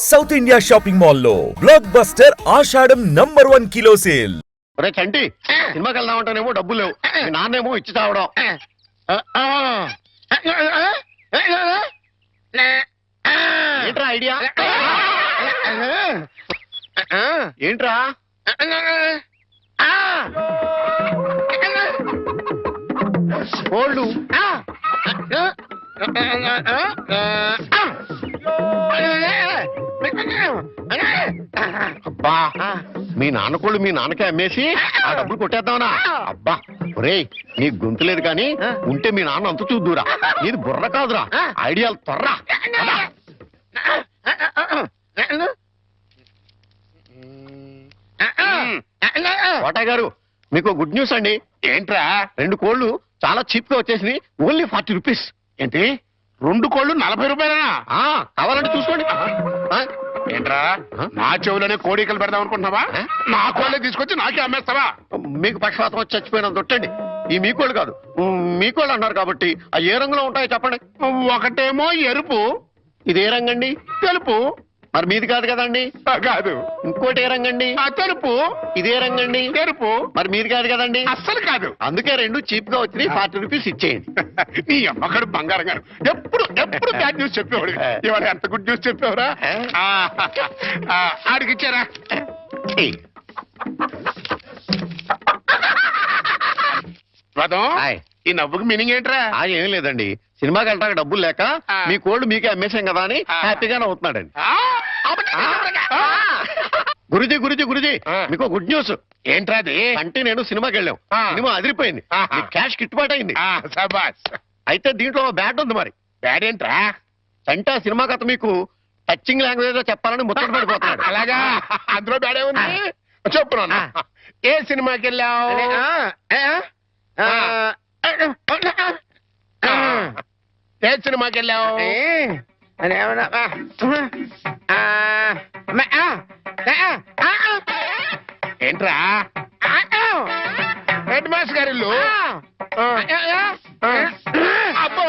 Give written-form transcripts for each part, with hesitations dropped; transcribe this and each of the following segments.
South India shopping mall లో block buster ఆషాఢం #1 kilo sale. రే చంటి, సినిమాకి వెళ్దామంటేనేమో డబ్బులు లేవు, మీ నాన్నేమో ఇచ్చి తావడం. ఏంట్రా ఐడియా? ఏంట్రా కోళ్ళు? అబ్బా, మీ నాన్న కోళ్ళు మీ నాన్నకే అమ్మేసి ఆ డబ్బులు కొట్టేద్దామనా? అబ్బా ఒరేయ్, నీ గొంతు లేదు కానీ ఉంటే మీ నాన్న అంత చూద్దురా. నీది బుర్ర కాదురా, ఐడియాలు త్వరరా. కోటయ్య గారు, మీకు గుడ్ న్యూస్ అండి. ఏంట్రా? 2 కోళ్ళు చాలా చీప్ గా వచ్చేసి ఓన్లీ 40 రూపీస్. ఏంటి 2 కోళ్ళు 40 రూపాయలనా? కావాలంటే చూసుకోండి. ఏంట్రా, నా చెవులోనే కోడికలు పెడదాం అనుకుంటున్నావా? నా కోళ్ళే తీసుకొచ్చి నాకే అమ్మేస్తావా? మీకు పక్షపాతం వచ్చి చచ్చిపోయినంత తొట్టండి. ఈ మీ కోళ్ళు కాదు, మీ కోళ్ళు అన్నారు కాబట్టి ఆ ఏ రంగులో ఉంటాయో చెప్పండి. ఒకటేమో ఎరుపు. ఇది ఏ రంగండి? తెలుపు. మరి మీది కాదు కదండి. కాదు. ఇంకోటి ఏ రంగండి? తెలుపు. ఇదే రంగండి? తెలుపు. మరి మీది కాదు కదండి. అస్సలు కాదు. అందుకే 2 చీప్ గా వచ్చి 40 రూపీస్ ఇచ్చేయండి. నీ అమ్మగారు బంగారం గారు ఎప్పుడు బ్యాడ్ న్యూస్ చెప్పేవాడు. ఇవాళ ఎంత గుడ్ న్యూస్ చెప్పేవరా? ఆడికిచ్చారా? రథం, ఈ నవ్వుకి మీనింగ్ ఏంట్రా? ఏం లేదండి, సినిమాకి వెళ్ళడానికి డబ్బులు లేక మీ కోళ్ళు మీకే అమ్మేశాం కదా అని హ్యాపీగానే అవుతున్నాడండి. గురుజీ గురుజీ గురుజీ, మీకు గుడ్ న్యూస్. ఏంట్రా అది? అంటే నేను సినిమాకి వెళ్ళాం, సినిమా అదిరిపోయింది, క్యాష్ గిట్టుబాటు అయింది. అయితే దీంట్లో బ్యాట్ ఉంది. మరి బ్యాడ్ ఏంట్రా? అంటే ఆ సినిమా కథ మీకు టచింగ్ లాంగ్వేజ్ లో చెప్పాలని ముచ్చట పడిపోతున్నాడు. అలాగా? అందులో బ్యాడే ఉంది. చెప్పు నాన్న, ఏ సినిమాకి వెళ్ళావు? ఏ సినిమాకి వెళ్ళావు? ఏంట్రా? హెడ్ మాస్టర్ గారి ఇల్లు. అబ్బో,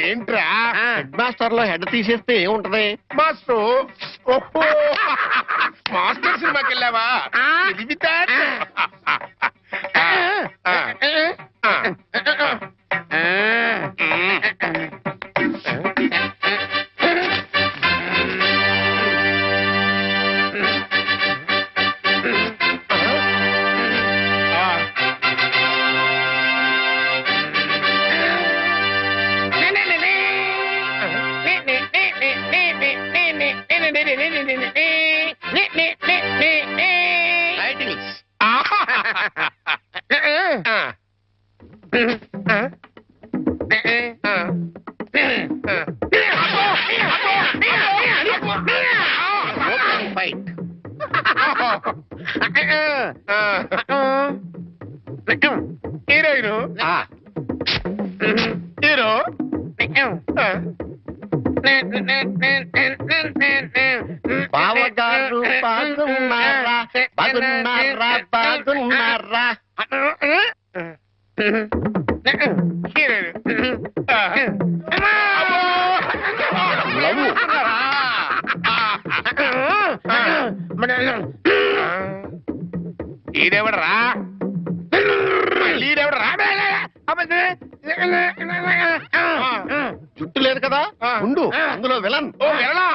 ఏంట్రా? హెడ్ మాస్టర్ లో హెడ్ తీసేస్తే ఏముంటది? మాస్టర్. ఓహో, మాస్టర్ సినిమాకి వెళ్ళావా? ఇది విత్ హీరోయిన్ హీరో బావగారు బాగున్నారా? బాగున్నారా? బాగున్నారా? ఈడెవడరా? జుట్టు లేదు కదా, ఉండు, అందులో విలన్. ఓ విలనా?